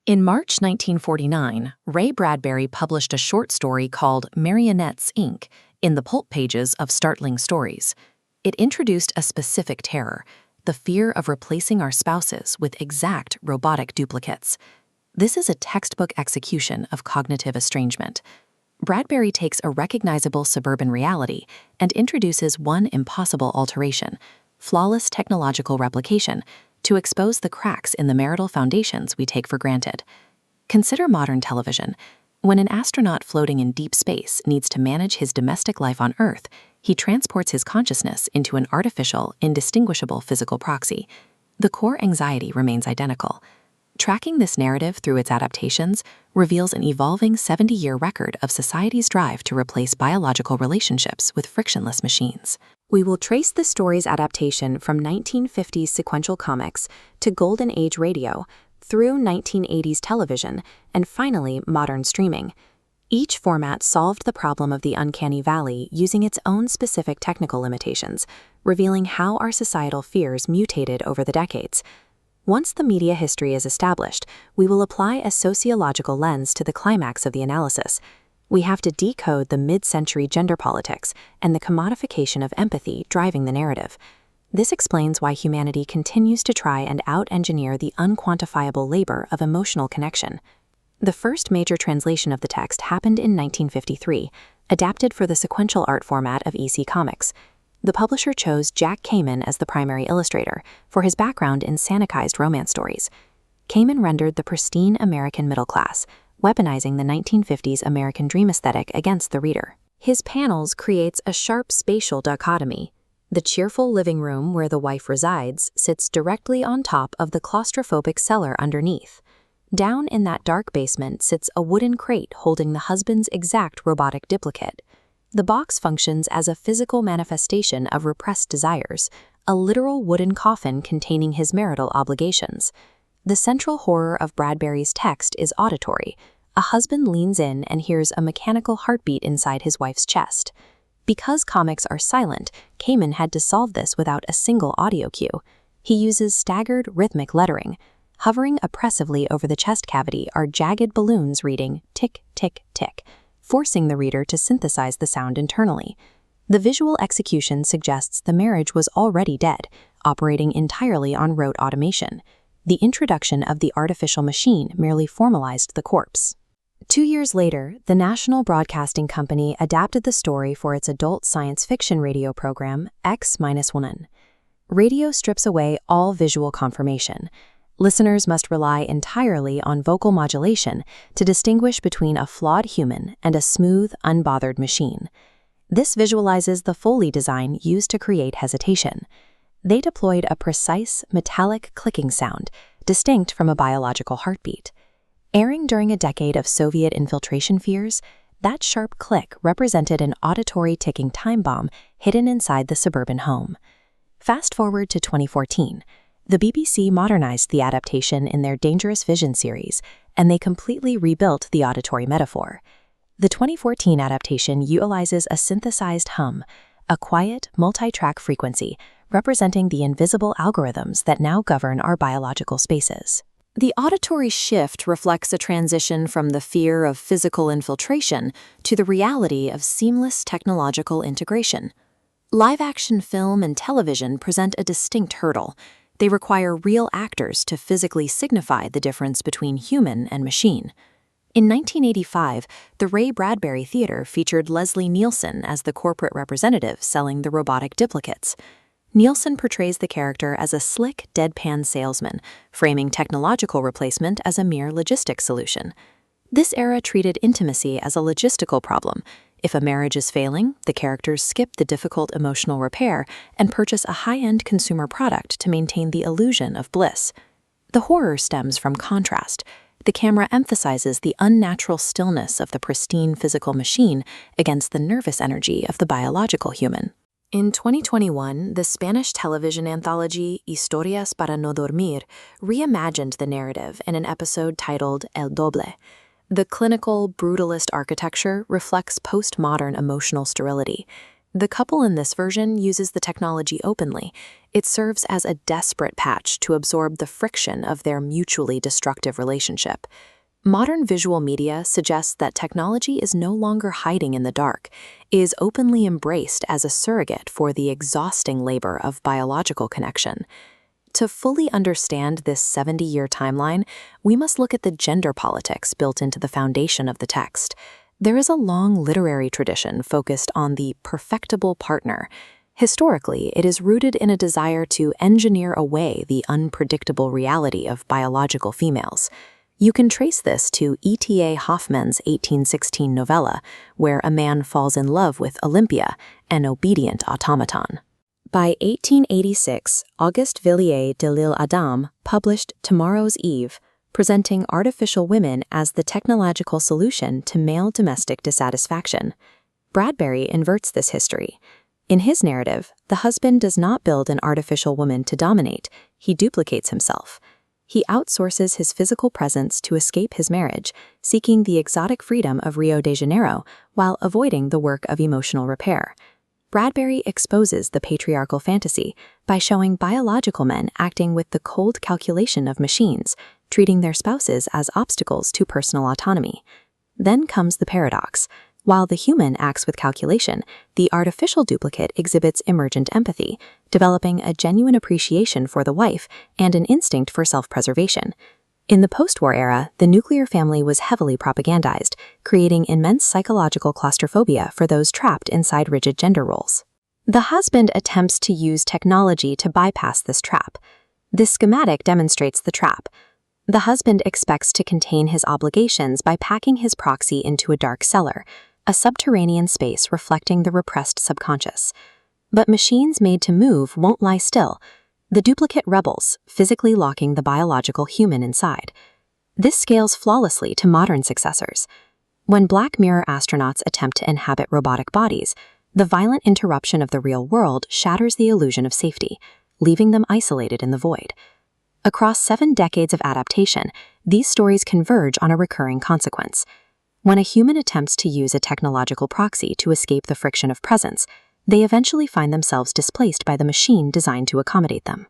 In March 1949, Ray Bradbury published a short story called Marionettes, Inc. in the pulp pages of Startling Stories. It introduced a specific terror, the fear of replacing our spouses with exact robotic duplicates. This is a textbook execution of cognitive estrangement. Bradbury takes a recognizable suburban reality and introduces one impossible alteration, flawless technological replication, to expose the cracks in the marital foundations we take for granted. Consider modern television. When an astronaut floating in deep space needs to manage his domestic life on Earth, he transports his consciousness into an artificial, indistinguishable physical proxy. The core anxiety remains identical. Tracking this narrative through its adaptations reveals an evolving 70-year record of society's drive to replace biological relationships with frictionless machines. We will trace the story's adaptation from 1950s sequential comics to Golden Age radio, through 1980s television, and finally modern streaming. Each format solved the problem of the uncanny valley using its own specific technical limitations, revealing how our societal fears mutated over the decades. Once the media history is established, we will apply a sociological lens to the climax of the analysis. We have to decode the mid-century gender politics and the commodification of empathy driving the narrative. This explains why humanity continues to try and out-engineer the unquantifiable labor of emotional connection. The first major translation of the text happened in 1953, adapted for the sequential art format of EC Comics. The publisher chose Jack Kamen as the primary illustrator for his background in sanitized romance stories. Kamen rendered the pristine American middle class, weaponizing the 1950s American dream aesthetic against the reader. His panels creates a sharp spatial dichotomy. The cheerful living room where the wife resides sits directly on top of the claustrophobic cellar underneath. Down in that dark basement sits a wooden crate holding the husband's exact robotic duplicate. The box functions as a physical manifestation of repressed desires, a literal wooden coffin containing his marital obligations. The central horror of Bradbury's text is auditory. A husband leans in and hears a mechanical heartbeat inside his wife's chest. Because comics are silent, Kamen had to solve this without a single audio cue. He uses staggered, rhythmic lettering. Hovering oppressively over the chest cavity are jagged balloons reading tick, tick, tick, forcing the reader to synthesize the sound internally. The visual execution suggests the marriage was already dead, operating entirely on rote automation. The introduction of the artificial machine merely formalized the corpse. 2 years later, the National Broadcasting Company adapted the story for its adult science fiction radio program, X-1. Radio strips away all visual confirmation. Listeners must rely entirely on vocal modulation to distinguish between a flawed human and a smooth, unbothered machine. This visualizes the Foley design used to create hesitation. They deployed a precise, metallic clicking sound, distinct from a biological heartbeat. Airing during a decade of Soviet infiltration fears, that sharp click represented an auditory ticking time bomb hidden inside the suburban home. Fast forward to 2014. The BBC modernized the adaptation in their Dangerous Vision series, and they completely rebuilt the auditory metaphor. The 2014 adaptation utilizes a synthesized hum, a quiet, multi-track frequency representing the invisible algorithms that now govern our biological spaces. The auditory shift reflects a transition from the fear of physical infiltration to the reality of seamless technological integration. Live-action film and television present a distinct hurdle. They require real actors to physically signify the difference between human and machine. In 1985, the Ray Bradbury Theater featured Leslie Nielsen as the corporate representative selling the robotic duplicates. Nielsen portrays the character as a slick, deadpan salesman, framing technological replacement as a mere logistics solution. This era treated intimacy as a logistical problem. If a marriage is failing, the characters skip the difficult emotional repair and purchase a high-end consumer product to maintain the illusion of bliss. The horror stems from contrast. The camera emphasizes the unnatural stillness of the pristine physical machine against the nervous energy of the biological human. In 2021, the Spanish television anthology Historias para no dormir reimagined the narrative in an episode titled El Doble. The clinical, brutalist architecture reflects postmodern emotional sterility. The couple in this version uses the technology openly. It serves as a desperate patch to absorb the friction of their mutually destructive relationship. Modern visual media suggests that technology is no longer hiding in the dark, is openly embraced as a surrogate for the exhausting labor of biological connection. To fully understand this 70-year timeline, we must look at the gender politics built into the foundation of the text. There is a long literary tradition focused on the perfectible partner. Historically, it is rooted in a desire to engineer away the unpredictable reality of biological females. You can trace this to E.T.A. Hoffmann's 1816 novella, where a man falls in love with Olympia, an obedient automaton. By 1886, Auguste Villiers de l'Isle-Adam published Tomorrow's Eve, presenting artificial women as the technological solution to male domestic dissatisfaction. Bradbury inverts this history. In his narrative, the husband does not build an artificial woman to dominate, he duplicates himself. He outsources his physical presence to escape his marriage, seeking the exotic freedom of Rio de Janeiro while avoiding the work of emotional repair. Bradbury exposes the patriarchal fantasy by showing biological men acting with the cold calculation of machines, treating their spouses as obstacles to personal autonomy. Then comes the paradox. While the human acts with calculation, the artificial duplicate exhibits emergent empathy, developing a genuine appreciation for the wife and an instinct for self-preservation. In the post-war era, the nuclear family was heavily propagandized, creating immense psychological claustrophobia for those trapped inside rigid gender roles. The husband attempts to use technology to bypass this trap. This schematic demonstrates the trap. The husband expects to contain his obligations by packing his proxy into a dark cellar, a subterranean space reflecting the repressed subconscious. But machines made to move won't lie still. The duplicate rebels, physically locking the biological human inside. This scales flawlessly to modern successors. When Black Mirror astronauts attempt to inhabit robotic bodies, the violent interruption of the real world shatters the illusion of safety, leaving them isolated in the void. Across 7 decades of adaptation, these stories converge on a recurring consequence. When a human attempts to use a technological proxy to escape the friction of presence, they eventually find themselves displaced by the machine designed to accommodate them.